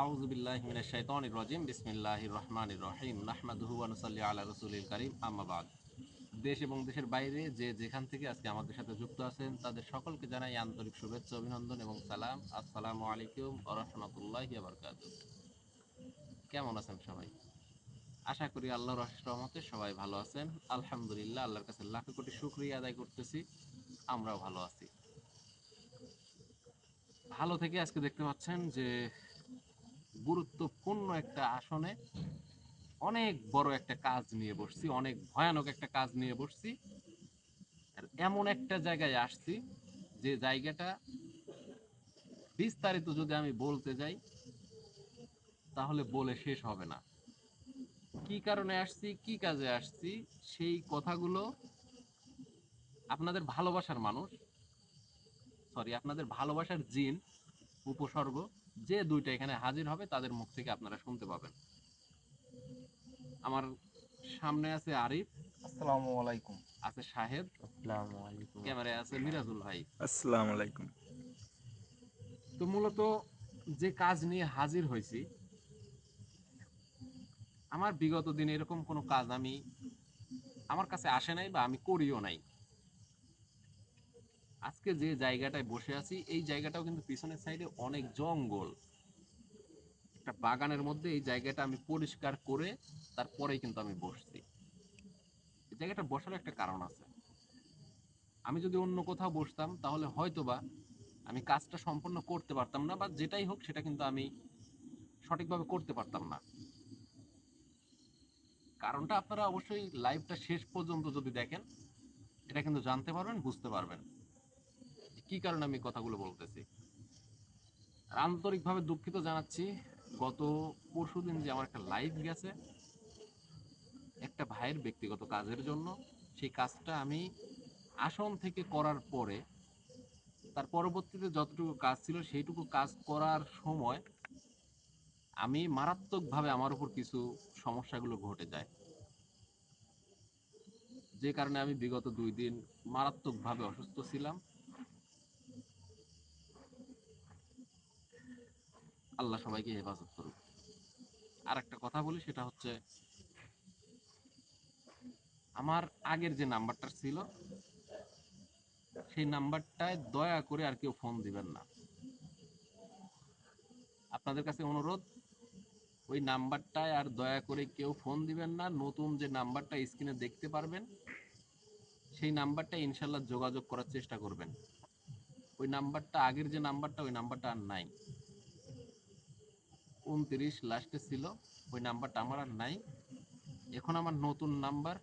আউযু বিল্লাহি মিনাশ শাইতানির রাজিম বিসমিল্লাহির রহমানির রহিম নাহমাদুহু ওয়া নুসাল্লি আলা রাসূলিল কারীম আম্মা বাদ। দেশ এবং দেশের বাইরে যে যেখান থেকে আজকে আমাদের সাথে যুক্ত আছেন তাদের সকলকে জানাই আন্তরিক শুভেচ্ছা অভিনন্দন এবং সালাম। আসসালামু আলাইকুম ওয়া রাহমাতুল্লাহি ওয়া বারাকাতুহু। কেমন আছেন সবাই? আশা করি আল্লাহর অশেষ রহমতে সবাই ভালো আছেন। আলহামদুলিল্লাহ, আল্লাহর কাছে লাখ কোটি শুকরিয়া আদায় করতেছি, আমরাও ভালো আছি। ভালো থেকে আজকে দেখতে পাচ্ছেন যে গুরুত্বপূর্ণ একটা আসনে অনেক বড় একটা কাজ নিয়ে বসছি, অনেক ভয়ানক একটা কাজ নিয়ে বসছি। আর এমন একটা জায়গায় আসছি যে জায়গাটা বিস্তারিত যদি আমি বলতে যাই তাহলে বলে শেষ হবে না। কি কারণে আসছি, কি কাজে আসছি, সেই কথাগুলো আপনাদের ভালোবাসার মানুষ, সরি আপনাদের ভালোবাসার জিন, উপসর্গ, যে দুইটা এখানে হাজির হবে তাদের মুখ থেকে আপনারা শুনতে পাবেন। আমার সামনে আছে আরিফ, আসসালামু আলাইকুম। আছে শাহেদ, আসসালামু আলাইকুম ক্যামেরায় আছে রহমতুল্লাহ। মিরাজুল ভাই। আসসালামু আলাইকুম। তো মূলত যে কাজ নিয়ে হাজির হয়েছি, আমার বিগত দিনে এরকম কোনো কাজ আমার কাছে আসে নাই বা আমি করিও নাই। আজকে যে জায়গাটায় বসে আছি এই জায়গাটাও কিন্তু পিছনের সাইডে অনেক জঙ্গল, একটা বাগানের মধ্যে এই জায়গাটা আমি পরিষ্কার করে তারপরেই কিন্তু আমি বসছি। এই জায়গাটা বসার একটা কারণ আছে। আমি যদি অন্য কোথাও বসতাম তাহলে হয়তোবা আমি কাজটা সম্পন্ন করতে পারতাম না, বা যেটাই হোক সেটা কিন্তু আমি সঠিকভাবে করতে পারতাম না। কারণটা আপনারা অবশ্যই লাইভটা শেষ পর্যন্ত যদি দেখেন এটা কিন্তু জানতে পারবেন, বুঝতে পারবেন কি কারণে আমি কথাগুলো বলতেছি। আর আন্তরিকভাবে দুঃখিত জানাচ্ছি, গত পরশুদিন যে আমার একটা লাইভ গেছে একটা ভাইয়ের ব্যক্তিগত কাজের জন্য, সেই কাজটা আমি আসন থেকে করার পরে তার পরবর্তীতে যতটুকু কাজ ছিল সেইটুকু কাজ করার সময় আমি মারাত্মকভাবে আমার উপর কিছু সমস্যাগুলো ঘটে যায়, যে কারণে আমি বিগত 2 দিন মারাত্মকভাবে অসুস্থ ছিলাম। আল্লাহ সবাইকে হেফাজত করুক। আর একটা কথা বলি, সেটা হচ্ছে আমার আগের যে নাম্বারটা ছিল সেই নাম্বারটায় দয়া করে আর কেউ ফোন দিবেন না। আপনাদের কাছে অনুরোধ, ওই নাম্বারটায় আর দয়া করে কেউ ফোন দিবেন না। নতুন যে নাম্বারটা স্ক্রিনে দেখতে পারবেন সেই নাম্বারটা ইনশাল্লাহ যোগাযোগ করার চেষ্টা করবেন। ওই নাম্বারটা, আগের যে নাম্বারটা, ওই নাম্বারটা আর নাই। 29 লাস্টে ছিল, ওই নাম্বারটা আমার আর নাই। এখন আমার নতুন নাম্বার,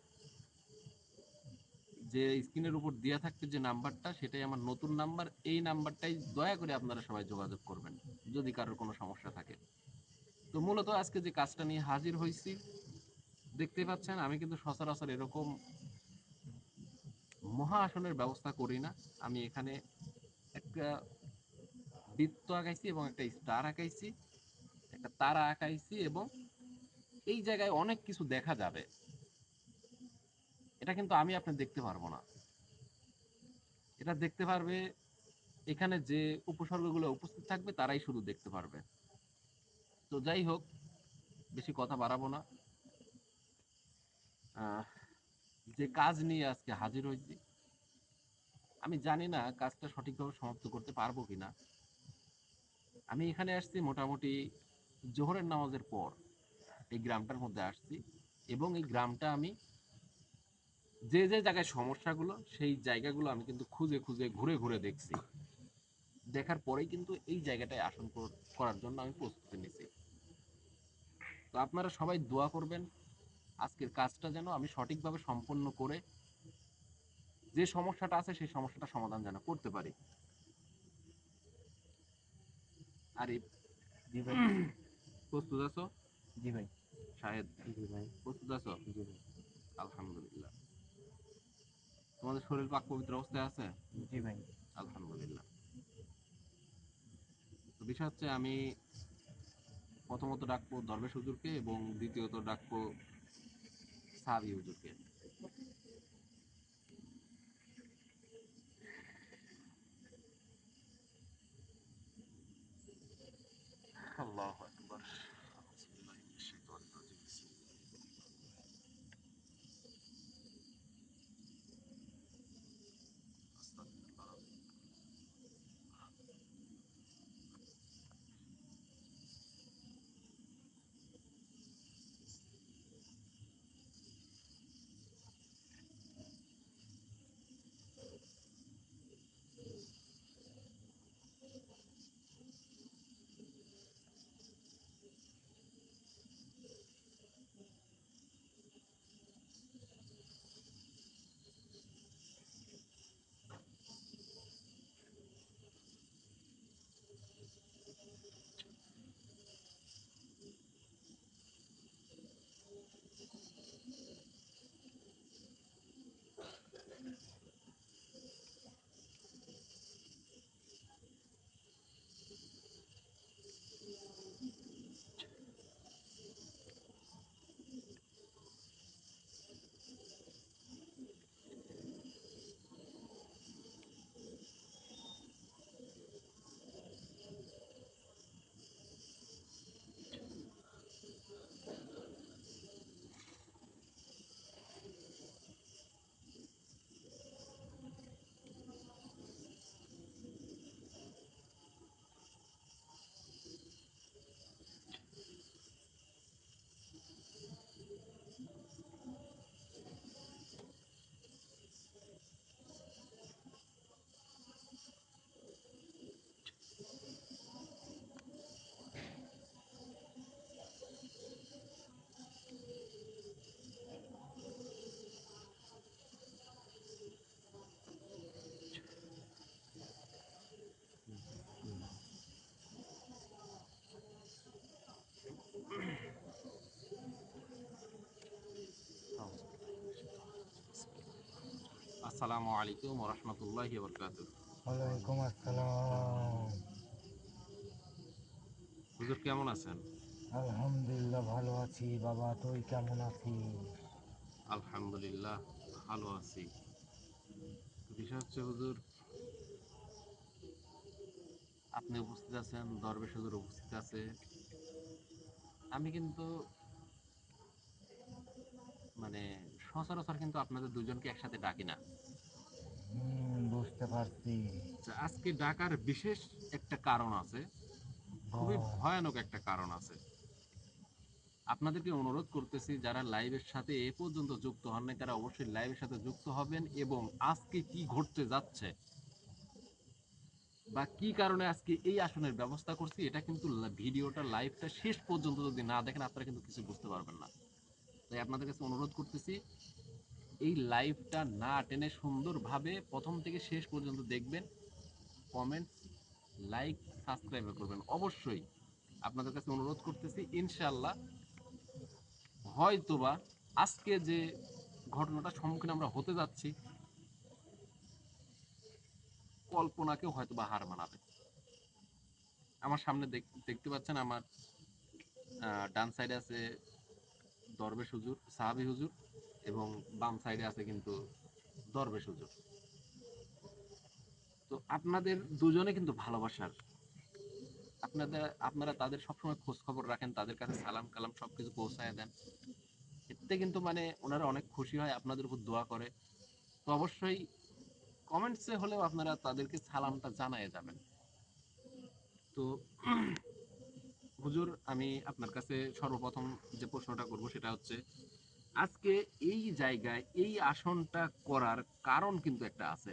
যে স্ক্রিনের উপর দেওয়া থাকবে যে নাম্বারটা, সেটাই আমার নতুন নাম্বার। এই নাম্বারটাই দয়া করে আপনারা সবাই যোগাযোগ করবেন যদি কারোর কোনো সমস্যা থাকে। তো মূলত আজকে যে কাজটা নিয়ে হাজির হয়েছি, দেখতে পাচ্ছেন আমি কিন্তু সচরাচর এরকম মহা আসনের ব্যবস্থা করি না। আমি এখানে একটা বৃত্ত আঁকাইছি এবং একটা স্টার আঁকাইছি, একটা তারা আঁকাইছি, এবং এই জায়গায় অনেক কিছু দেখা যাবে। এটা কিন্তু আমি আপনি দেখতে পারবো না, এটা দেখতে পারবে এখানে যে উপসর্গগুলো উপস্থিত থাকবে তারাই শুধু দেখতে পারবে। তো যাই হোক, বেশি কথা বাড়াবো না। আহ, যে কাজ নিয়ে আজকে হাজির হয়েছি, আমি জানি না কাজটা সঠিকভাবে সমাপ্ত করতে পারবো কিনা। আমি এখানে আসছি মোটামুটি জোহরের নামাজের পর, এই গ্রামটার মধ্যে আসছি, এবং এই গ্রামটা আমি যে যে জায়গায় সমস্যাগুলো, সেই জায়গাগুলো আমি কিন্তু খুঁজে খুঁজে ঘুরে ঘুরে দেখছি। দেখার পরেই কিন্তু এই জায়গাটায় আসন করার জন্য আমি প্রস্তুতি নিছি। তো আপনারা সবাই দোয়া করবেন আজকের কাজটা যেন আমি সঠিকভাবে সম্পন্ন করে যে সমস্যাটা আছে সেই সমস্যাটা সমাধান যেন করতে পারি। আরিফ, জি ভাই। প্রস্তুত আছো? জি ভাই। শাহেদ, জি ভাই। প্রস্তুত আছো? জি ভাই। আলহামদুলিল্লাহ। তোমাদের শরীর পাক পবিত্র অবস্থায় আছে? জি ভাই। আলহামদুলিল্লাহ। তো বিষয় হচ্ছে, আমি প্রথমত ডাকবো দরবেশ হুজুরকে এবং দ্বিতীয়ত ডাকবো সাবি হুজুরকে। আল্লাহু আকবার। আসসালামু আলাইকুম ওয়া রাহমাতুল্লাহি ওয়া বারাকাতুহু। ওয়ালাইকুম আসসালাম। হুজুর কেমন আছেন? আলহামদুলিল্লাহ ভালো আছি বাবা, তুই কেমন আছিস? আলহামদুলিল্লাহ ভালো আছি। বিষয় হচ্ছে হুজুর, আপনি উপস্থিত আছেন, দরবেশ হুজুর উপস্থিত আছে। আমি কিন্তু মানে সচরাচর কিন্তু আপনাদের দুজনকে একসাথে ডাকি না। বুঝতে পারছি। আজকে ডাকার বিশেষ একটা কারণ আছে, খুবই বল। ভয়ানক একটা কারণ আছে। আপনাদেরকে অনুরোধ করতেছি, যারা লাইভের সাথে এ পর্যন্ত যুক্ত হন নাই তারা অবশ্যই লাইভের সাথে যুক্ত হবেন এবং আজকে কি ঘটতে যাচ্ছে বা কি কারণে আজকে এই আসনের ব্যবস্থা করছি এটা কিন্তু ভিডিওটা লাইভটা শেষ পর্যন্ত যদি না দেখেন আপনারা কিন্তু কিছু বুঝতে পারবেন না। তাই আপনাদের কাছে অনুরোধ করতেছি, এই লাইভটা না টেনে সুন্দরভাবে প্রথম থেকে শেষ পর্যন্ত দেখবেন, কমেন্টস, লাইক, সাবস্ক্রাইব করবেন অবশ্যই। আপনাদের কাছে অনুরোধ করতেছি, ইনশাআল্লাহ হয়তোবা আজকে যে ঘটনাটার সম্মুখীন আমরা হতে যাচ্ছি কল্পনাকেও হয়তোবা হার মানাবে। আমার সামনে দেখতে পাচ্ছেন, আমার ডান সাইডে আছে দরবেশ হুজুর, সাহাবী হুজুর, এবং বাম সাইডে আছে কিন্তু দরবেশ হুজুর। তো আপনাদের দুজনে কিন্তু ভালোবাসার, আপনারা তাদের সবসময় খোঁজ খবর রাখেন, তাদের কাছে সালাম কালাম সবকিছু পৌঁছায় দেন। এতে কিন্তু ওনারা অনেক খুশি হয়, আপনাদের উপর দোয়া করে। তো অবশ্যই কমেন্টসে হলেও আপনারা তাদেরকে সালামটা জানায় যাবেন। তো হুজুর, আমি আপনার কাছে সর্বপ্রথম যে প্রশ্নটা করব সেটা হচ্ছে, আজকে এই জায়গায় এই আসনটা করার কারণ কিন্তু একটা আছে।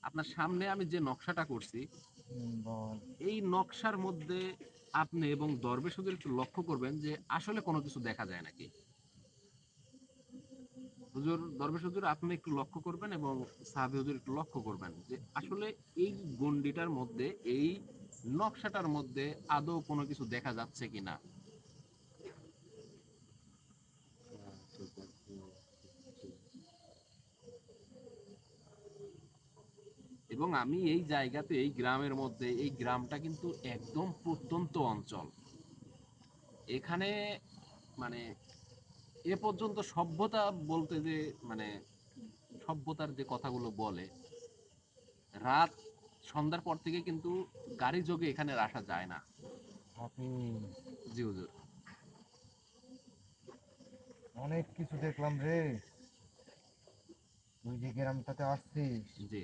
আপনার সামনে আমি যে নকশাটা করছি, বল। এই নকশার মধ্যে আপনি এবং দরবেশ হুজুর একটু লক্ষ্য করবেন যে আসলে কোনো কিছু দেখা যায় নাকি। হুজুর, দরবেশ হুজুর আপনি একটু লক্ষ্য করবেন এবং সাহাবী হুজুর একটু লক্ষ্য করবেন যে আসলে এই গণ্ডিটার মধ্যে, এই নকশাটার মধ্যে আদৌ কোনো কিছু দেখা যাচ্ছে কিনা। এবং আমি এই জায়গাতে, এই গ্রামের মধ্যে, এই গ্রামটা কিন্তু একদম প্রত্যন্ত অঞ্চল। এখানে মানে এ পর্যন্ত সভ্যতা বলতে যে মানে সভ্যতার যে কথাগুলো বলে, রাত সন্ধ্যার পর থেকে কিন্তু গাড়ি যোগে এখানে আর আসা যায় না। হাফিজ, জি হুজুর। অনেক কিছু দেখলাম রে। তুই যে গ্রামটাতে আসছিস, জি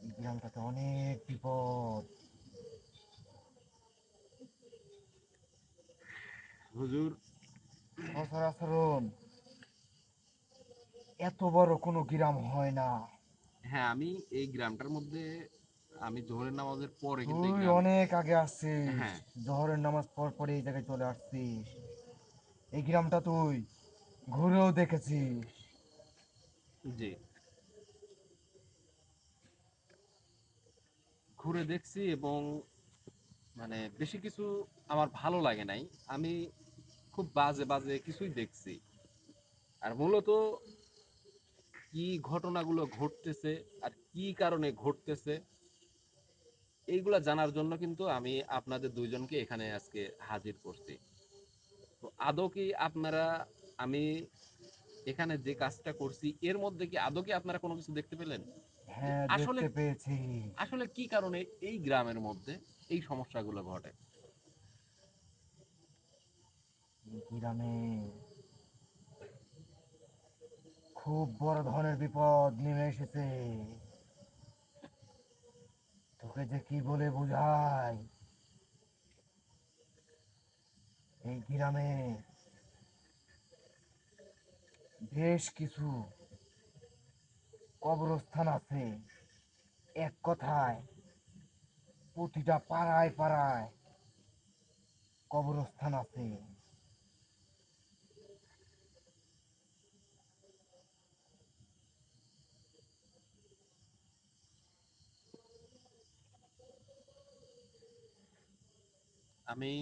এই গ্রামটাতে অনেক বিপদ। হুজুর। সচরাচরণ এত বড় কোনো গ্রাম হয় না। হ্যাঁ, আমি এই গ্রামটার মধ্যে, আমি জোহরের নামাজের পরে কিন্তু এই তুই গ্রাম। অনেক আগে আসছিস, হ্যাঁ। জোহরের নামাজ পর পরে এই জায়গায় চলে আসছিস। এই গ্রামটা তুই ঘুরেও দেখেছিস। জি, ঘুরে দেখছি এবং বেশি কিছু আমার ভালো লাগে নাই। আমি খুব বাজে বাজে কিছুই দেখছি। আর মূলত কি ঘটনাগুলো ঘটতেছে আর কি কারণে ঘটতেছে এইগুলা জানার জন্য কিন্তু আমি আপনাদের দুইজনকে এখানে আজকে হাজির করছি। তো আদৌ কি আপনারা, আমি এখানে যে কাজটা করছি এর মধ্যে কি আদৌ কি আপনারা কোনো কিছু দেখতে পেলেন যে হ্যাঁ, আসলে দেখতে পেয়েছি। আসলে কি কারণে এই গ্রামের মধ্যে এই সমস্যাগুলো ঘটে? এই গ্রামে খুব বড় ধরনের বিপদ নেমে এসেছে। তোকে যে কি বলে বুঝাই, এই গ্রামে বেশ কিছু কবরস্থান আছে। এক কথায় প্রতিটা পাড়ায় পাড়ায় কবরস্থান আছে। আমি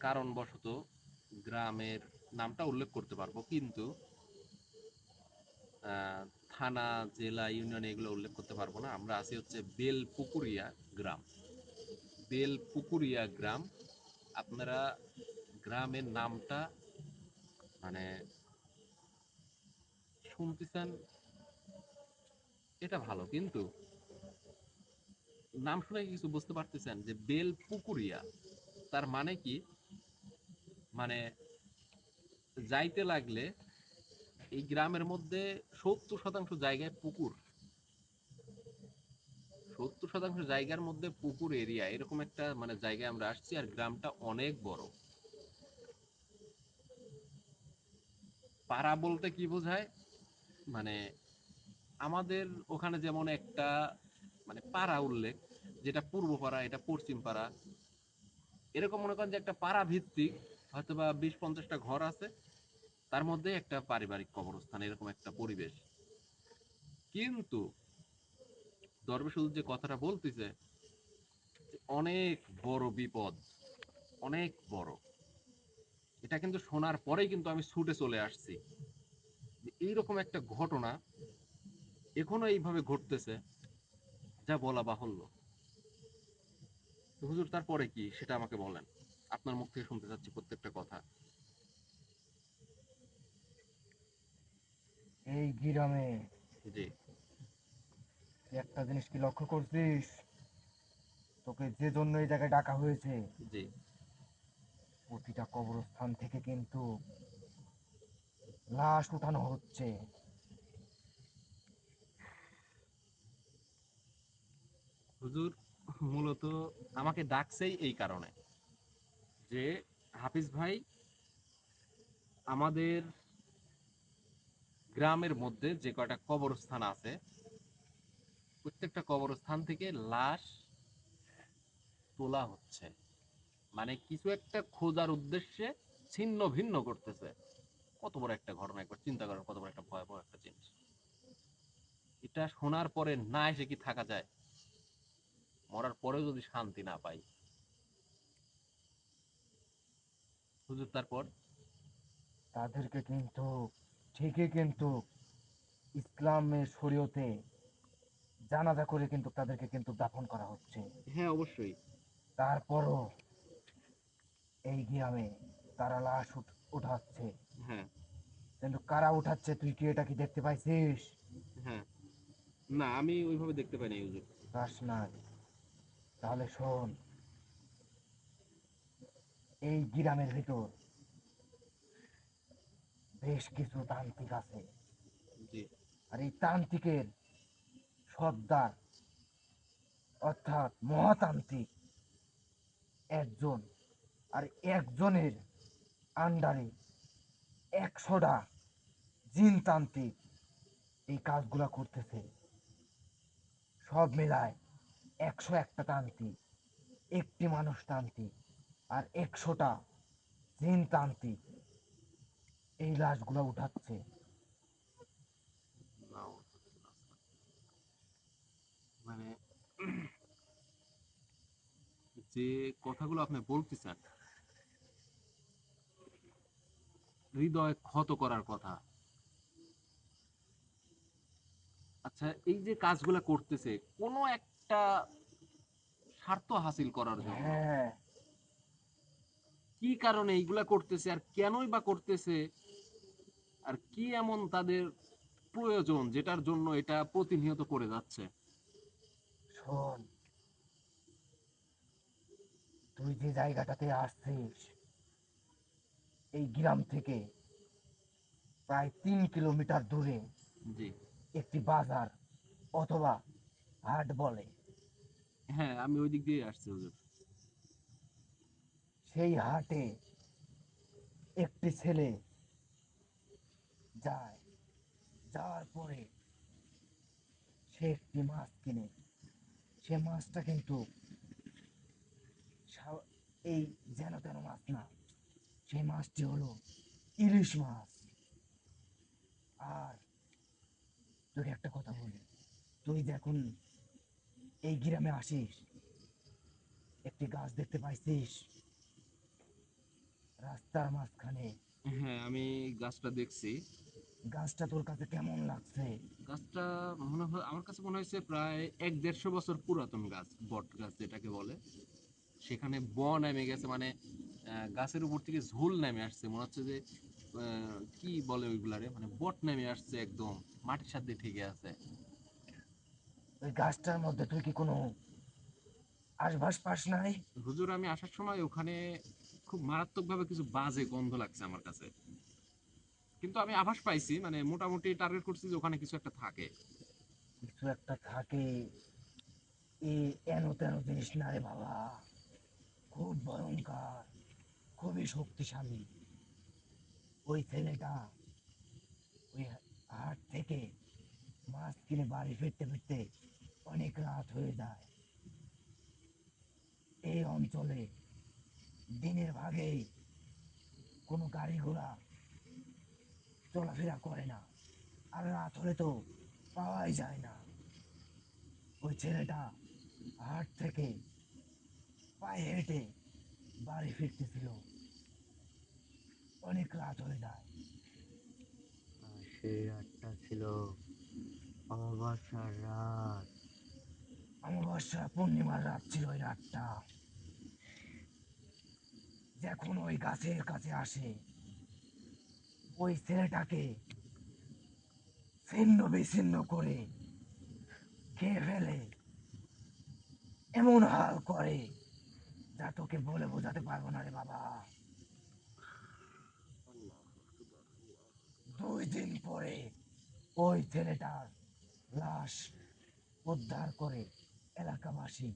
কারণবশত গ্রামের নামটা উল্লেখ করতে পারবো, কিন্তু আহ, থানা, জেলা, ইউনিয়ন এগুলো উল্লেখ করতে পারবো না। আমরা আছি হচ্ছে বেলপুকুরিয়া গ্রাম। বেলপুকুরিয়া গ্রাম। আপনারা গ্রামের নামটা মানে শুনতেছেন, এটা ভালো, কিন্তু নাম শুনে কি কিছু বুঝতে পারতেছেন যে বেলপুকুরিয়া তার মানে কি? মানে যাইতে লাগলে এই গ্রামের মধ্যে 70% জায়গায় পুকুর, 70% জায়গার মধ্যে পুকুর এরিয়া, এরকম একটা মানে জায়গায় আমরা আসছি। আর গ্রামটা অনেক বড়। পাড়া বলতে কি বোঝায়? মানে আমাদের ওখানে যেমন একটা মানে পাড়া উল্লেখ, যেটা পূর্ব পাড়া, এটা পশ্চিম পাড়া, এরকম মনে করেন যে একটা পাড়া ভিত্তিক হয়তো বা 20-50টা ঘর আছে, তার মধ্যে একটা পারিবারিক কবরস্থান, এরকম একটা পরিবেশ। কিন্তু দরবেশ হুজুর যে কথাটা বলতেছে, যে অনেক বড় বিপদ, অনেক বড়, এটা কিন্তু শোনার পরেই কিন্তু আমি ছুটে চলে আসছি। যে এইরকম একটা ঘটনা এখনো এইভাবে ঘটতেছে, যা বলা বাহুল্য। তো হুজুর তারপরে কি সেটা আমাকে বলেন, আপনার মুখ থেকে শুনতে চাচ্ছি প্রত্যেকটা কথা। এই গ্রামে জি। তুই একটা জিনিস কি লক্ষ্য করছিস? তোকে যে জন্য এই জায়গায় ডাকা হয়েছে, জি। প্রতিটা কবরস্থান থেকে কিন্তু লাশ উঠানো হচ্ছে। হুজুর মূলত আমাকে ডাকছেই এই কারণে যে হাফিজ ভাই, আমাদের গ্রামের মধ্যে যে কয়টা কবরস্থান আছে, প্রত্যেকটা কবরস্থান থেকে লাশ তোলা হচ্ছে। মানে কিছু একটা খোঁজার উদ্দেশ্যে ছিন্ন ভিন্ন করতেছে। কত বড় একটা ঘটনা, একবার চিন্তা করেন, কত বড় একটা ভয়াবহ একটা জিনিস। এটা শোনার পরে না এসে কি থাকা যায়? মরার পরেও যদি শান্তি না পাই। হুজুর তারপর? তাদেরকে কিন্তু ঠিকই কিন্তু ইসলামের শরীয়তে জানাজা করে কিন্তু তাদেরকে কিন্তু দাফন করা হচ্ছে। হ্যাঁ, অবশ্যই। তারপরও এই গ্রামে তারা লাশ উঠাচ্ছে। হ্যাঁ। কিন্তু কারা উঠাচ্ছে তুই কি এটা কি দেখতে পাইছিস? হ্যাঁ। না, আমি ওইভাবে দেখতে পাই নাই হুজুর। পাস নাই? তাহলে শোন, এই গ্রামের ভিতর বেশ কিছু তান্ত্রিক আছে। জি। আর এই তান্ত্রিকের সর্দার অর্থাৎ মহাতান্ত্রিক একজন, আর একজনের আন্ডারে 100টা জিন তান্ত্রিক এই কাজগুলা করতেছে। সব মিলায় 101টা তান্ত্রিক, একটি মানুষ তান্ত্রিক, আর 100টা জিন তান্ত্রিক এই লাশগুলা উঠাচ্ছে। মানে যে কথাগুলো আপনি বলতেছেন, হৃদয় ক্ষত করার কথা। আচ্ছা, এই যে কাজগুলো করতেছে কোনো একটা স্বার্থ হাসিল করার জন্য, হ্যাঁ, কি কারণে এইগুলা করতেছে আর কেনই বা করতেছে? আর কি এমন তাদের প্রয়োজন যেটার জন্য এটা প্রতিনিয়ত করে যাচ্ছে? শোন, তুই যে জায়গাটাতে আসছিস, এই গ্রাম থেকে প্রায় 3 কিলোমিটার দূরে জি। একটি বাজার অথবা হাট বলে। হ্যাঁ, আমি ওই দিক দিয়ে আসছি হুজুর। সেই হাটে একটি ছেলে যায়, যাওয়ার পরে সে একটি মাছ কিনে। সে মাছটা কিন্তু এই যেন তেন মাছ না, সেই মাছটি হলো ইলিশ মাছ। আর তোকে একটা কথা বলি, তুই যখন এই গ্রামে আসিস, একটি গাছ দেখতে পাইছিস রাস্তার মাঝখানে? হ্যাঁ, আমি গাছটা দেখছি। গাছটা তোর কাছে কেমন লাগছে? গাছটা মনে হয় আমার কাছে মনে হয়েছে প্রায় 1-150 বছর পুরাতন গাছ, বট গাছ যেটাকে বলে। সেখানে নেমে গেছে, মানে গাছের উপর থেকে ঝুল নেমে আসছে, মনে হচ্ছে যে কি বলে ওইগুলারে, মানে বট নেমে আসছে, একদম মাটির সাথে ঠেকে আছে। ওই গাছটার মধ্যে তুই কি কোনো আশপাশ পাস নাই? হুজুর, আমি আসার সময় ওখানে খুব মারাত্মকভাবে কিছু বাজে গন্ধ লাগছে আমার কাছে, কিন্তু আমি আভাস পাইছি, মানে মোটামুটি টার্গেট করছি যে ওখানে কিছু একটা থাকে। কিছু একটা থাকে। এ এন তেন জিনিস না রে বাবা, খুব ভয়ঙ্কর, খুবই শক্তিশালী। ওই ছেলেটা ওই হাট থেকে মাছ কিনে বাড়ি ফিরতে ফিরতে অনেক রাত হয়ে যায়। এই অঞ্চলে দিনের ভাগেই কোনো গাড়ি ঘোড়া চলাফেরা করে না, আর রাত হলে তো পাওয়াই যায় না। ওই ছেলেটা হাট থেকে পায়ে হেঁটে বাড়ি ফিরতেছিল, অনেক রাত হয়ে যায়। সেই রাতটা ছিল অমাবস্যার রাত। অমাবস্যা পূর্ণিমার রাত ছিল ওই রাতটা। যখন ওই গাছের কাছে আসে, ওই ছেলেটাকে ছিন্ন বিচ্ছিন্ন করে খেয়ে ফেলে, এমন হাল করে যা তোকে বলে বোঝাতে পারবো না রে বাবা। 2 দিন পরে ওই ছেলেটার লাশ উদ্ধার করে এলাকাবাসী।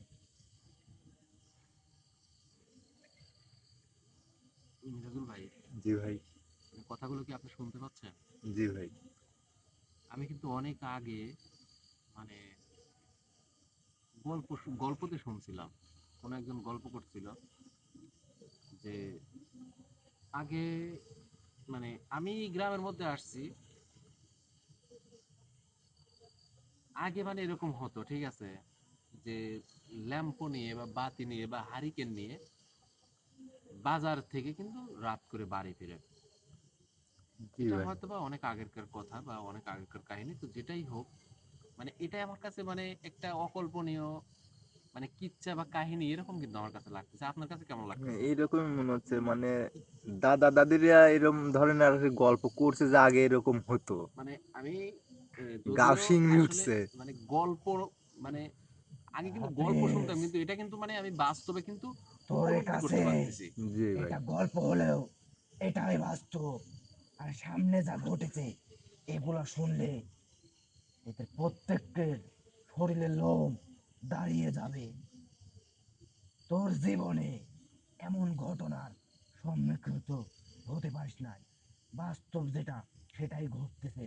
মিরাজুল ভাই, জি ভাই। মানে কথাগুলো কি আপনি শুনতে পাচ্ছেন? জি ভাই। আমি কিন্তু অনেক আগে, মানে গল্পতে শুনছিলাম, কোন একজন গল্প করছিল যে আগে, মানে আমি গ্রামের মধ্যে আসছি, আগে মানে এরকম হতো, ঠিক আছে, যে ল্যাম্পো নিয়ে বা বাতি নিয়ে বা হারিকেন নিয়ে বাজার থেকে কিন্তু রাত করে বাড়ি ফিরে। জি এটা ভাই। হয়তো বা অনেক আগেরকার কথা বা অনেক আগেরকার কাহিনী, তো যেটাই হোক, মানে এটাই আমার কাছে মানে একটা অকল্পনীয়, মানে কিচ্ছা বা কাহিনী এরকম কিন্তু আমার কাছে লাগতেছে। আপনার কাছে কেমন হ্যাঁ, লাগতেছে? এইরকমই মনে হচ্ছে, মানে দাদা দাদিরা এরকম ধরনের আর কি গল্প করছে যে আগে এরকম হতো। মানে আমি গাও যদিও শিংড়ি আসলে উঠছে। মানে গল্প, মানে আগে কিন্তু গল্প শুনতাম, হাফেজ, কিন্তু এটা কিন্তু মানে আমি বাস্তবে কিন্তু তোর উপলব্ধি কাছে করতে পারতেছি। জি ভাই। এটা গল্প হলেও এটাই বাস্তব। আর সামনে যা ঘটেছে এগুলো শুনলে এদের প্রত্যেকের শরীরের লোম দাঁড়িয়ে যাবে। তোর জীবনে এমন ঘটনার সম্মুখীন তো হতে পারিস নাই, বাস্তব যেটা সেটাই ঘটতেছে।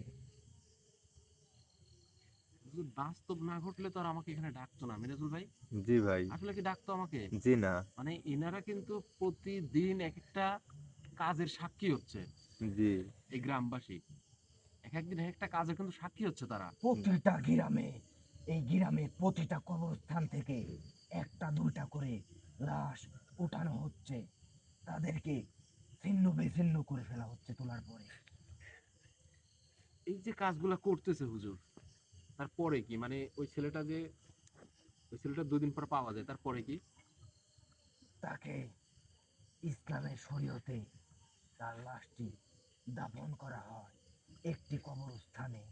যদি বাস্তব না ঘটলে তো আর আমাকে এখানে ডাকতো না মিরাজুল ভাই। জি ভাই। আসলে কি ডাকতো আমাকে? জি না। মানে এনারা কিন্তু প্রতিদিন এক একটা কাজের সাক্ষী হচ্ছে, জি। এই গ্রামবাসী এক একদিন এক একটা কাজের কিন্তু সাক্ষী হচ্ছে তারা। প্রতিটা গ্রামে, এই গ্রামে প্রতিটা কবরস্থান থেকে একটা দুইটা করে লাশ উঠানো হচ্ছে, তাদেরকে ছিন্ন বিচ্ছিন্ন করে ফেলা হচ্ছে তোলার পরে। এই যে কাজগুলা করতেছে হুজুর, তারপরে কি, মানে ওই ছেলেটা 2 দিন পর পাওয়া যায়, তারপরে কি? তাকে ইসলামের শরীয়তে তার লাশটি দাফন করা হয় একটি কবরস্থানে।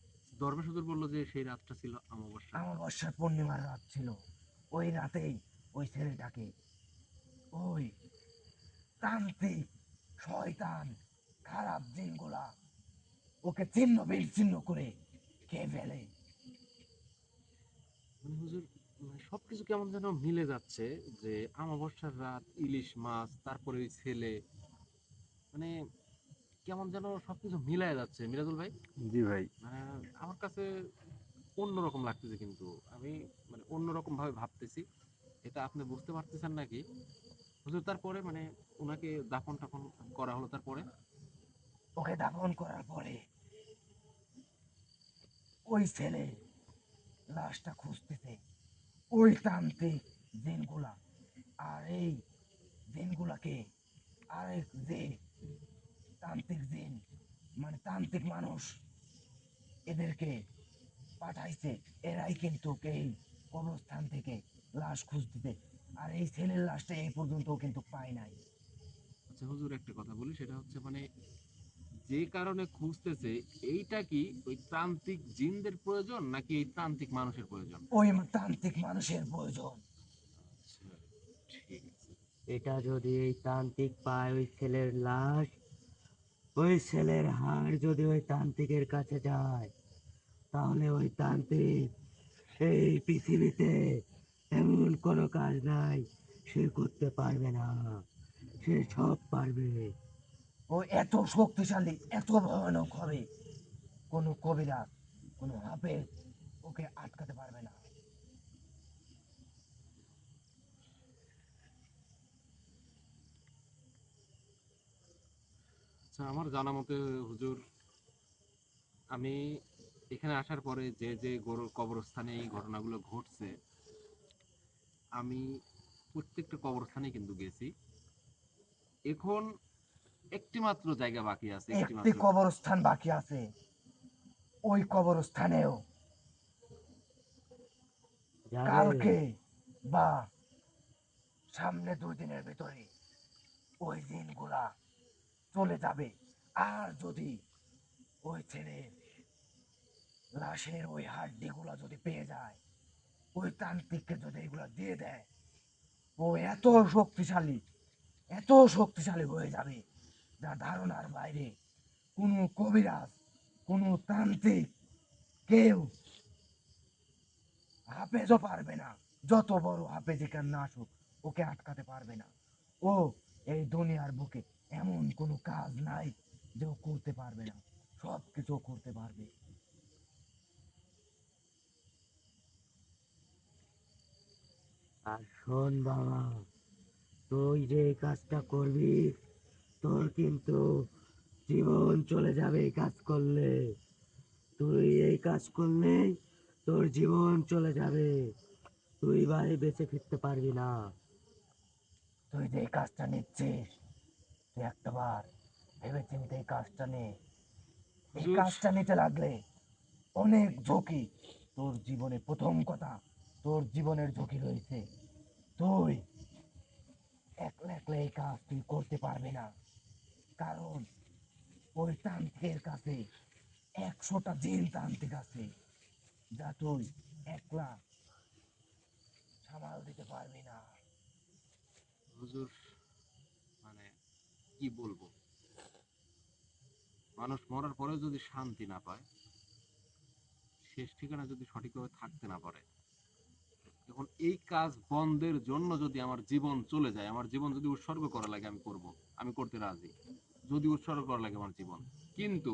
দরবেশ হুজুর বললো যে সেই রাতটা ছিল অমাবস্যার রাত। অমাবস্যা পূর্ণিমার রাত ছিল। ওই রাতেই ওই ছেলেটাকে ওই তান্ত্রিক শয়তান খারাপ জিনগুলা ওকে ছিন্ন বিচ্ছিন্ন করে খেয়ে ফেলে। মানে হুজুর, মানে সবকিছু কেমন যেন মিলে যাচ্ছে, যে অমাবস্যার রাত, ইলিশ মাছ, তারপরে ওই ছেলে, মানে কেমন যেন সবকিছু মিলায় যাচ্ছে মিরাজুল ভাই। জি ভাই। মানে আমার কাছে অন্যরকম লাগতেছে, কিন্তু আমি মানে অন্যরকম ভাবে ভাবতেছি। এটা আপনি বুঝতে পারতেছেন নাকি হুজুর? তারপরে মানে ওনাকে দাফন টাফন করা হলো, তারপরে ওকে দাফন করার পরে ওই ছেলে লাশটা খুঁজতেছে, ওই তান্ত্রিক জিনগুলা আর এই জিনগুলাকে আরেক যে তান্ত্রিক জিন, মানে তান্ত্রিক মানুষ, এদেরকে পাঠাইছে, এরাই কিন্তু এই কবরস্থান থেকে লাশ খুঁজতেছে। আর এই ছেলের লাশটা এই পর্যন্ত কিন্তু পায় নাই। আচ্ছা হুজুর, একটা কথা বলি, সেটা হচ্ছে মানে যে কারণে খুঁজতেছে, এইটা কি ওই তান্ত্রিক জিনদের প্রয়োজন নাকি এই তান্ত্রিক মানুষের প্রয়োজন? ওই তান্ত্রিক মানুষের প্রয়োজন। আচ্ছা, ঠিক আছে। এটা যদি এই তান্ত্রিক পায় ওই ছেলের লাশ, ওই ছেলের হাড় যদি ওই তান্ত্রিকের কাছে যায়, তাহলে ওই তান্ত্রিক এই পৃথিবীতে এমন কোনো কাজ নাই সে করতে পারবে না, সে সব পারবে। ও এত শক্তিশালী, এত ভয়ানক হবে, কোনো কবিরাজ, কোনো হাফেজ ওকে আটকাতে পারবে না। আচ্ছা, আমার জানা মতে হুজুর, আমি এখানে আসার পরে যে যে কবরস্থানে এই ঘটনাগুলো ঘটছে, আমি প্রত্যেকটা স্থানে কিন্তু গেছি। এখন একটি মাত্র জায়গা বাকি আছে, একটি একটি মাত্র। কবরস্থান বাকি আছে। ওই কবরস্থানেও যাবে। কালকে বা সামনে 2 দিনের ভিতরে ওই দিনগুলা চলে যাবে। আর যদি ওই ছেলের লাশের ওই হাড্ডি গুলা যদি পেয়ে যায়, ওই তান্ত্রিককে যদি এগুলা দিয়ে দেয়, ও এত শক্তিশালী, এত শক্তিশালী হয়ে যাবে যা ধারণার বাইরে। কোনো কবিরাজ, কোনো তান্ত্রিক, কেউ, হাফেজও পারবে না। যত বড় হাফেজ কেন না আসুক, ওকে আটকাতে পারবে না। ও এই দুনিয়ার বুকে এমন কোনো কাজ নাই যে ও করতে পারবে না, সব কিছু করতে পারবে। আর শোন বাবা, তুই যে এই কাজটা করবি, তোর কিন্তু জীবন চলে যাবে এই কাজ করলে। তুই এই কাজ করলে তোর জীবন চলে যাবে, তুই বাড়ি বেঁচে ফিরতে পারবি না। তুই যে এই কাজটা নিচ্ছিস, তুই একটাবার ভেবে চিন্তে এই কাজটা নে। এই হুজুর, কাজটা নিতে লাগলে অনেক ঝুঁকি। তোর জীবনে প্রথম কথা, তোর জীবনের ঝুঁকি রয়েছে। তুই একলা একলা এই কাজ তুই করতে পারবি না, কারণ ওই তান্ত্রিকের কাছে 100টা জিন তান্ত্রিক আছে, যা তুই একলা সামাল দিতে পারবি না। হুজুর, মানে কি বলবো, মানুষ মরার পরেও যদি শান্তি না পায়, শেষ ঠিকানা যদি সঠিকভাবে থাকতে না পারে, এখন এই কাজ বন্ধের জন্য যদি আমার জীবন চলে যায়, আমার জীবন যদি উৎসর্গ করা লাগে, আমি করব, আমি করতে রাজি। যদি উৎসর্গ করা লাগে আমার জীবন, কিন্তু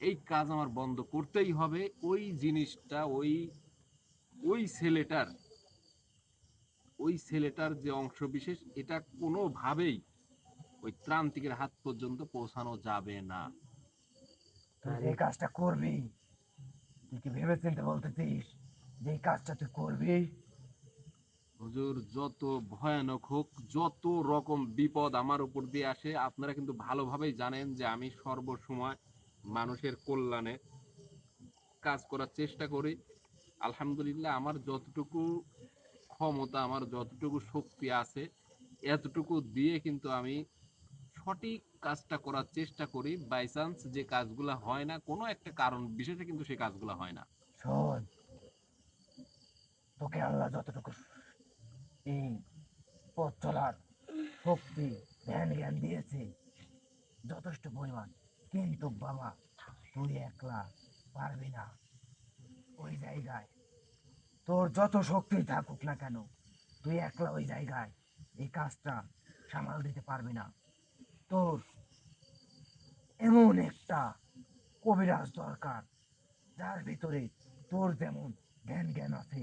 এই কাজ আমার বন্ধ করতেই হবে। ওই জিনিসটা, ওই ওই ছেলেটার ওই ছেলেটার যে অংশ বিশেষ, এটা কোনোভাবেই ওই ত্রান্তিকের হাত পর্যন্ত পৌঁছানো যাবে না। তুই যে তাহলে এই কাজটা করবি, তুই কি ভেবে চিন্তে বলতেছিস যে এই কাজটা তুই করবি? হুজুর, যত ভয়ানক হোক, যত রকম বিপদ আমার উপর দিয়ে আসে, আপনারা কিন্তু ভালোভাবেই জানেন যে আমি সর্বসময় মানুষের কল্যাণে কাজ করার চেষ্টা করি। আলহামদুলিল্লাহ, আমার যতটুকু ক্ষমতা, আমার যতটুকু শক্তি আছে, এতটুকু দিয়ে কিন্তু আমি সঠিক কাজটা করার চেষ্টা করি। বাই চান্স যে কাজগুলা হয় না, কোনো একটা কারণ বিশেষে কিন্তু সেই কাজগুলা হয় না। শোন, তোকে আল্লাহ যতটুকু এই পথ চলার শক্তি, ধ্যান জ্ঞান দিয়েছে যথেষ্ট পরিমাণ, কিন্তু বাবা তুই একলা পারবি না ওই জায়গায়। তোর যত শক্তি থাকুক না কেন, তুই একলা ওই জায়গায় এই কাজটা সামাল দিতে পারবি না। তোর এমন একটা কবিরাজ দরকার, যার ভিতরে তোর যেমন ধ্যান জ্ঞান আছে,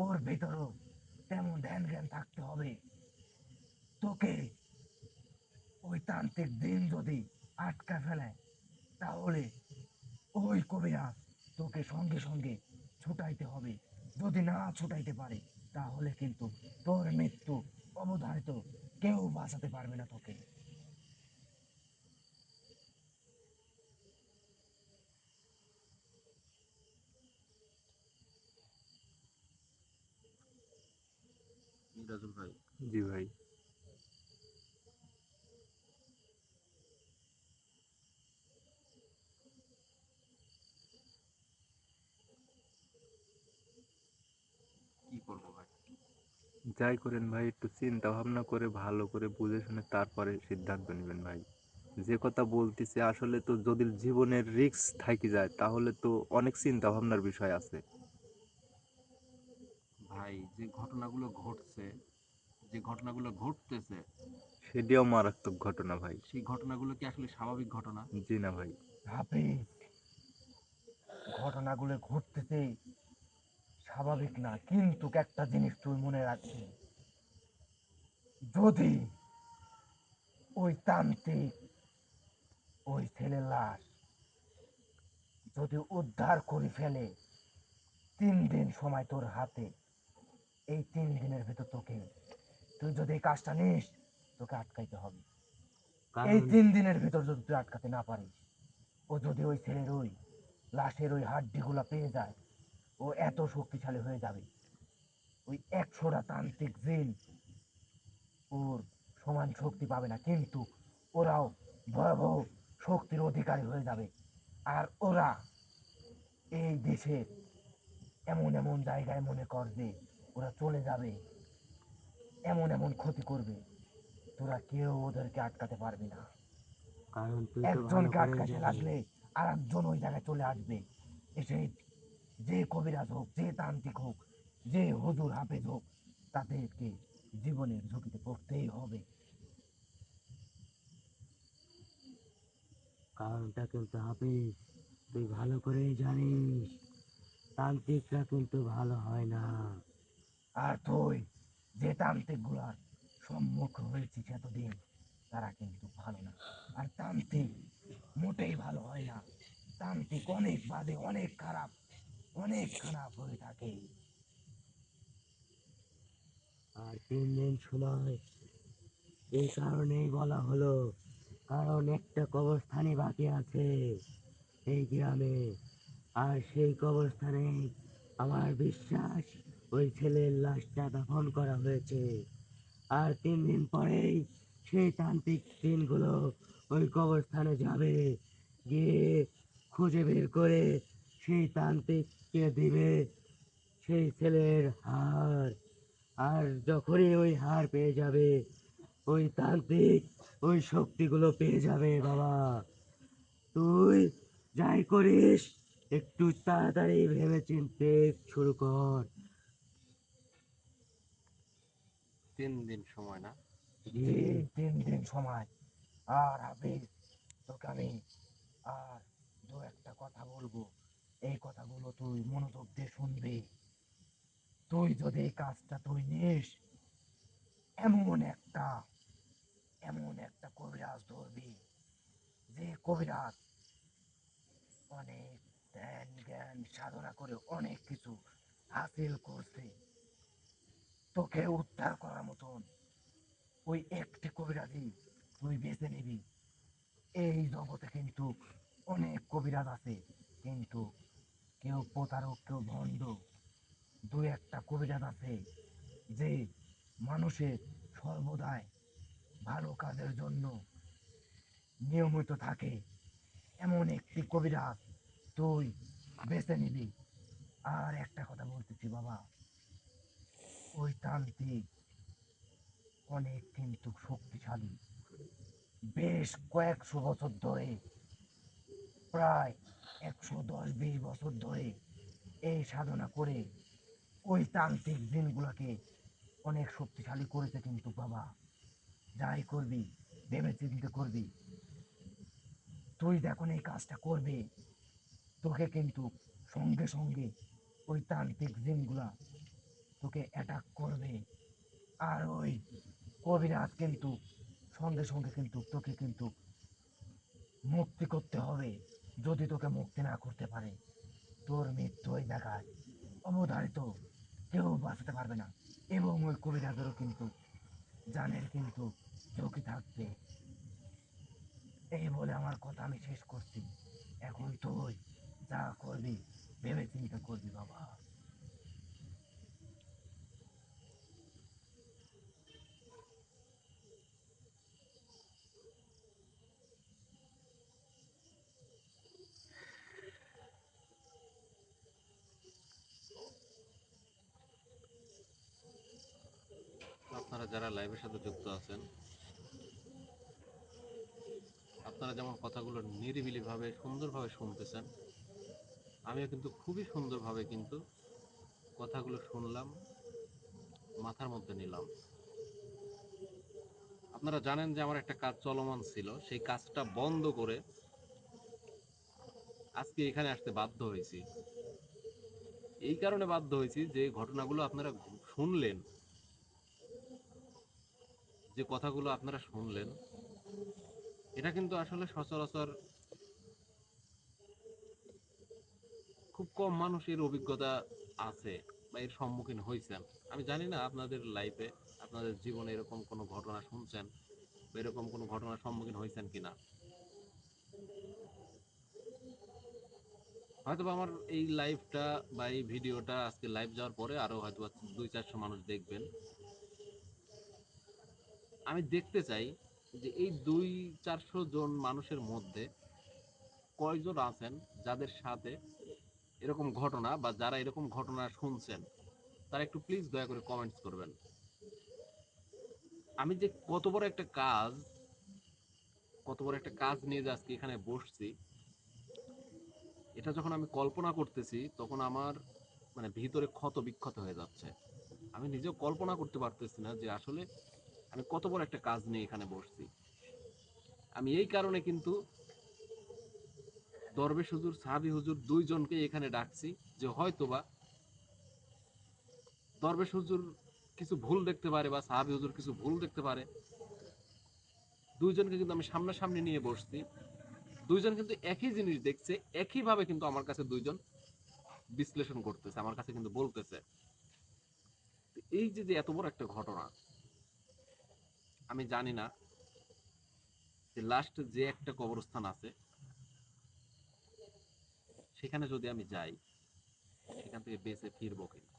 ওর ভিতরেও তেমন ধ্যান জ্ঞান থাকতে হবে। তোকে ওই তান্ত্রিক দিন যদি আটকা ফেলে, তাহলে ওই কবিরাজ তোকে সঙ্গে সঙ্গে ছুটাইতে হবে। যদি না ছুটাইতে পারে, তাহলে কিন্তু তোর মৃত্যু অবধারিত, কেউ বাঁচাতে পারবে না তোকে। মিরাজুল ভাই, জি ভাই। কি করবো ভাই? যাই করেন ভাই, একটু চিন্তা ভাবনা করে ভালো করে বুঝে শুনে তারপরে সিদ্ধান্ত নেবেন ভাই। যে কথা বলতেছে আসলে তো যদি জীবনের রিস্ক থাকি যায় তাহলে তো অনেক চিন্তা ভাবনার বিষয় আছে। ভাই যে ঘটনাগুলো ঘটছে, যে ঘটনাগুলো ঘটতেছে, সেটিও মারাত্মক ঘটনা ভাই। সেই ঘটনাগুলো কি আসলে স্বাভাবিক ঘটনা? জি না ভাই। হাফিজ, ঘটনাগুলো ঘটতেছে স্বাভাবিক না, কিন্তু একটা জিনিস তুই মনে রাখবি, যদি ওই তান্ত্রিক ওই ছেলের লাশ যদি উদ্ধার করে ফেলে, 3 দিন সময় তোর হাতে। এই 3 দিনের ভিতর তুই যদি এই কাজটা নিস, তোকে আটকাইতে হবে। এই কারণ 3 দিনের ভিতর যদি তুই আটকাতে না পারিস, ও যদি ওই ছেলের ওই লাশের ওই হাড্ডিগুলা পেয়ে যায়, ও এত শক্তিশালী হয়ে যাবে, ওই 100টা তান্ত্রিক জিন ওর সমান শক্তি পাবে না, কিন্তু ওরাও ভয়াবহ শক্তির অধিকারী হয়ে যাবে। আর ওরা এই দেশের এমন এমন জায়গায় মনে কর যে ওরা চলে যাবে, এমন এমন ক্ষতি করবে, তোরা কেউ ওদেরকে আটকাতে পারবি না। কারণ তুই তো ভালো একজনকে করে আটকাতে জানিস। লাগলে আর একজন ওই জায়গায় চলে আসবে, এসে যে কবিরাজ হোক, যে তান্ত্রিক হোক, যে হুজুর হাফেজ হোক, তাদেরকে জীবনের ঝুঁকিতে পড়তেই হবে। কারণটা কিন্তু হাফিজ, তুই ভালো করেই জানিস তান্ত্রিকরা কিন্তু ভালো হয় না। আর তুই যে তান্ত্রিক গুলার সম্মুখ হয়েছিস এতদিন, তারা কিন্তু ভালো না। আর তান্ত্রিক মোটেই ভালো হয় না। তান্ত্রিক অনেক বাদে, অনেক খারাপ, অনেক খারাপ হয়ে থাকে। আর 3 দিন সময় এই কারণেই বলা হলো, কারণ একটা কবরস্থানই বাকি আছে এই গ্রামে। আর সেই কবরস্থানে আমার বিশ্বাস ওই ছেলের লাশটা দাফন করা হয়েছে। আর 3 দিন পরেই সেই তান্ত্রিক দিনগুলো ওই কবরস্থানে যাবে, গিয়ে খুঁজে বের করে সেই তান্ত্রিককে দিবে সেই ছেলের হার। আর যখনই ওই হার পেয়ে যাবে, ওই তান্ত্রিক ওই শক্তিগুলো পেয়ে যাবে বাবা। তুই যাই করিস একটু তাড়াতাড়ি ভেবে চিনতে শুরু কর। 3 দিন সময় না? জি। যে 3 দিন সময়। আর হাফিজ, তোকে আমি আর দু একটা কথা বলবো, এই কথাগুলো তুই মনোযোগ দিয়ে শুনবি। তুই যদি এই কাজটা তুই নিস, এমন একটা এমন একটা কবিরাজ ধরবি, যে কবিরাজ অনেক ধ্যান জ্ঞান সাধনা করে অনেক কিছু হাসিল করছে, তোকে উদ্ধার করার মতন ওই একটি কবিরাজই তুই বেছে নিবি। এই জগতে কিন্তু অনেক কবিরাজ আছে, কিন্তু কেউ প্রতারক, কেউ ভণ্ড। দু একটা কবিরাজ আছে যে মানুষের সর্বদাই ভালো কাজের জন্য নিয়মিত থাকে, এমন একটি কবিরাজ তুই বেছে নিবি। আর একটা কথা বলতেছি বাবা, ওই তান্ত্রিক অনেক কিন্তু শক্তিশালী, বেশ কয়েকশো বছর ধরে, প্রায় 110-20 বছর ধরে এই সাধনা করে ওই তান্ত্রিক জিনগুলাকে অনেক শক্তিশালী করেছে। কিন্তু বাবা, যাই করবি ভেবে চিন্তে করবি। তুই যখন এই কাজটা করবে, তোকে কিন্তু সঙ্গে সঙ্গে ওই তান্ত্রিক জিনগুলা তোকে অ্যাটাক করবে। আর ওই কবিরাজ কিন্তু সঙ্গে সঙ্গে কিন্তু তোকে কিন্তু মুক্তি করতে হবে। যদি তোকে মুক্তি না করতে পারে, তোর মৃত্যু ওই জায়গায় অবধারিত, কেউ বাঁচাতে পারবে না। এবং ওই কবিরাজেরও কিন্তু জানের কিন্তু ঝুঁকি থাকবে। এই বলে আমার কথা আমি শেষ করছি। এখন তুই যা করবি ভেবে চিন্তা করবি বাবা। আপনারা যারা লাইভের সাথে যুক্ত আছেন, আপনারা যেমন কথাগুলো নিরিবিলিভাবে সুন্দরভাবে শুনতেছেন, আমিও কিন্তু খুবই সুন্দরভাবে কিন্তু কথাগুলো শুনলাম, মাথার মধ্যে নিলাম। আপনারা জানেন যে আমার একটা কাজ চলমান ছিল, সেই কাজটা বন্ধ করে আজকে এখানে আসতে বাধ্য হয়েছি। এই কারণে বাধ্য হয়েছি যে ঘটনাগুলো আপনারা শুনলেন, যে কথাগুলো আপনারা শুনলেন, এটা কিন্তু আসলে সচরাচর খুব কম মানুষের অভিজ্ঞতা আছে বা এর সম্মুখীন হয়েছেন। আমি জানি না আপনাদের লাইফে, আপনাদের জীবনে এরকম কোনো ঘটনা শুনছেন বা এরকম কোনো ঘটনার সম্মুখীন হয়েছেন কিনা। হয়তো আমার এই লাইভটা বা এই ভিডিওটা আজকে লাইভ যাওয়ার পরে আরো হয়তো 200-400 মানুষ দেখবেন। আমি দেখতে চাই যে এই 200-400 জন মানুষের মধ্যে কয়জন আছেন যাদের সাথে এরকম ঘটনা বা যারা এরকম ঘটনা শুনছেন, তারা একটু প্লিজ দয়া করে কমেন্টস করবেন। আমি যে কত বড় একটা কাজ নিয়ে যে আজকে এখানে বসছি, এটা যখন আমি কল্পনা করতেছি তখন আমার মানে ভিতরে ক্ষত বিক্ষত হয়ে যাচ্ছে। আমি নিজেও কল্পনা করতে পারতেছি না যে আসলে আমি কত বড় একটা কাজ নিয়ে এখানে বসছি। আমি এই কারণে কিন্তু দরবেশ হুজুর, সাহাবী হুজুর দুইজনকে এখানে ডাকছি, যে হয়তোবা দরবেশ হুজুর কিছু ভুল দেখতে পারে বা সাহাবী হুজুর কিছু ভুল দেখতে পারে। দুইজনকে কিন্তু আমি সামনাসামনি নিয়ে বসছি, দুইজন কিন্তু একই জিনিস দেখছে, একইভাবে কিন্তু আমার কাছে দুইজন বিশ্লেষণ করতেছে, আমার কাছে কিন্তু বলতেছে। এই যে যে এত বড় একটা ঘটনা, আমি জানি না যে লাস্ট যে একটা কবরস্থান আছে সেখানে যদি আমি যাই, সেখান থেকে বেঁচে ফিরবো কিনা।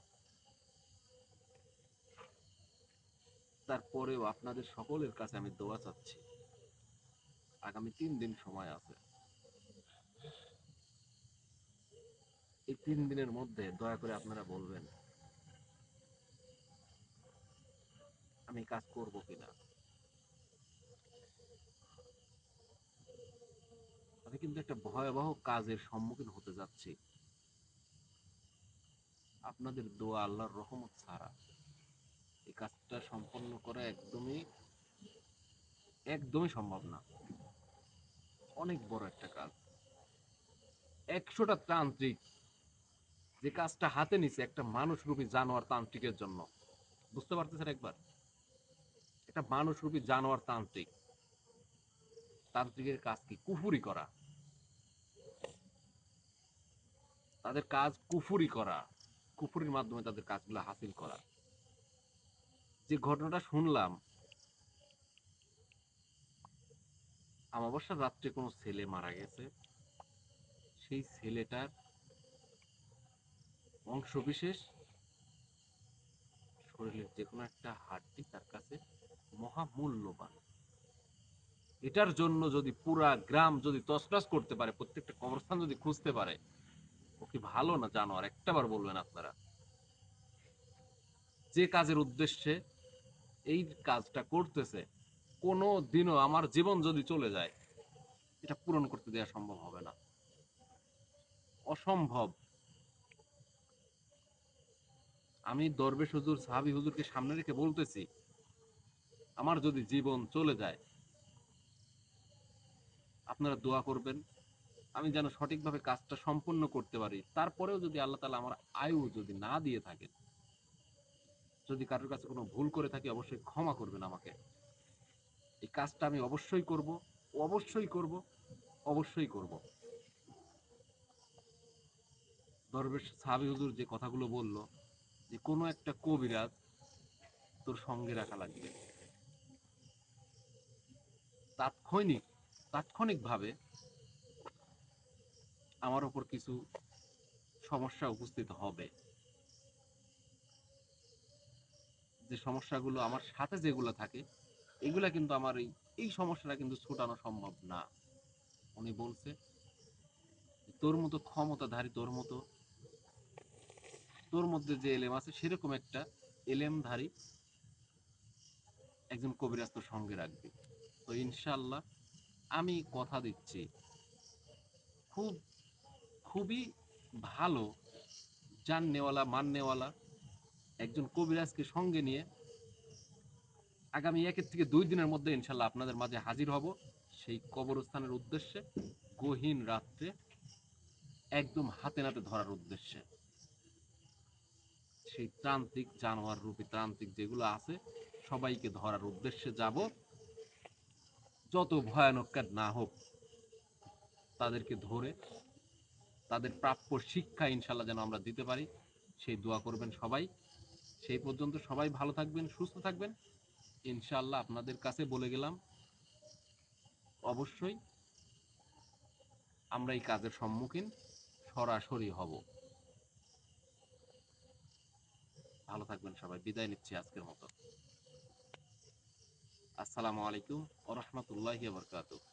তারপরেও আপনাদের সকলের কাছে আমি দোয়া চাচ্ছি, আগামী 3 দিন সময় আছে, এই 3 দিনের মধ্যে দয়া করে আপনারা বলবেন আমি কাজ করব কিনা। আমি কিন্তু একটা ভয়াবহ কাজের সম্মুখীন হতে যাচ্ছি। আপনাদের দোয়া, আল্লাহর রহমত ছাড়া এই কাজটা সম্পন্ন করা একদমই একদমই সম্ভব না। অনেক বড় একটা কাজ, 100টা তান্ত্রিক যে কাজটা হাতে নিছে একটা মানুষরূপী জানোয়ার তান্ত্রিকের জন্য। বুঝতে পারতেছেন একবার? একটা মানুষরূপী জানোয়ার তান্ত্রিক, তান্ত্রিকের কাজ কি? কুফুরি করা। তাদের কাজ কুফুরি করা, কুফুরির মাধ্যমে তাদের কাজগুলো হাসিল করা। যে ঘটনাটা শুনলাম, অমাবস্যার রাত্রে কোনো ছেলে মারা গেছে, সেই ছেলেটার অংশবিশেষ, শরীরের যে কোনো একটা হাড্ডি তার কাছে মহামূল্যবান। এটার জন্য যদি পুরা গ্রাম যদি তছনছ করতে পারে, প্রত্যেকটা কবরস্থান যদি খুঁজতে পারে, ও কি ভালো না জানোয়ার? একটাবার বলবেন আপনারা। যে কাজের উদ্দেশ্যে এই কাজটা করতেছে, কোনো দিনও আমার জীবন যদি চলে যায়, এটা পূরণ করতে দেওয়া সম্ভব হবে না, অসম্ভব। আমি দরবেশ হুজুর, সাহাবী হুজুরকে সামনে রেখে বলতেছি, আমার যদি জীবন চলে যায়, আপনারা দোয়া করবেন আমি যেন সঠিকভাবে কাজটা সম্পূর্ণ করতে পারি। তারপরেও যদি আল্লাহ তাআলা আমার আয়ু যদি না দিয়ে থাকেন, যদি কারোর কাছে কোনো ভুল করে থাকি, অবশ্যই ক্ষমা করবেন আমাকে। এই কাজটা আমি অবশ্যই করব, অবশ্যই করব, অবশ্যই করব। দরবেশ সাহাবী হুজুর যে কথাগুলো বলল, যে কোনো একটা কবিরাজ তোর সঙ্গে রাখা লাগবে, তাৎক্ষণিক তাৎক্ষণিকভাবে আমার উপর কিছু সমস্যা উপস্থিত হবে। যে সমস্যাগুলো আমার সাথে যেগুলো থাকে, এগুলা কিন্তু আমার এই সমস্যাটা কিন্তু ছুটানো সম্ভব না। উনি বলছে, তোর মতো ক্ষমতাধারী, তোর মধ্যে যে এলেম আছে সেরকম একটা এলেমধারী একজন কবিরাজ তো সঙ্গে রাখবে। তো ইনশাল্লাহ আমি কথা দিচ্ছি, খুব খুবই ভালো জাননেওয়ালা মাননেওয়ালা একজন কবিরাজকে সঙ্গে নিয়ে আগামী 1 থেকে 2 দিনের মধ্যে ইনশাল্লাহ আপনাদের মাঝে হাজির হব, সেই কবরস্থানের উদ্দেশ্যে, গহীন রাত্রে একদম হাতে নাতে ধরার উদ্দেশ্যে। সেই ত্রান্তিক জানোয়ার রূপী ত্রান্তিক যেগুলো আছে সবাইকে ধরার উদ্দেশ্যে যাব। যত ভয়ানক কাজ না হোক তাদেরকে ধরে তাদের প্রাপ্য শিক্ষা ইনশাল্লাহ যেন আমরা দিতে পারি, সেই দোয়া করবেন সবাই। সেই পর্যন্ত সবাই ভালো থাকবেন, সুস্থ থাকবেন। ইনশাল্লাহ আপনাদের কাছে বলে গেলাম, অবশ্যই আমরা এই কাজের সম্মুখীন সরাসরি হব। ভালো থাকবেন সবাই, বিদায় নিচ্ছি আজকের মতো। আসসালামু আলাইকুম ওয়া রাহমাতুল্লাহি ওয়া বারাকাতুহু।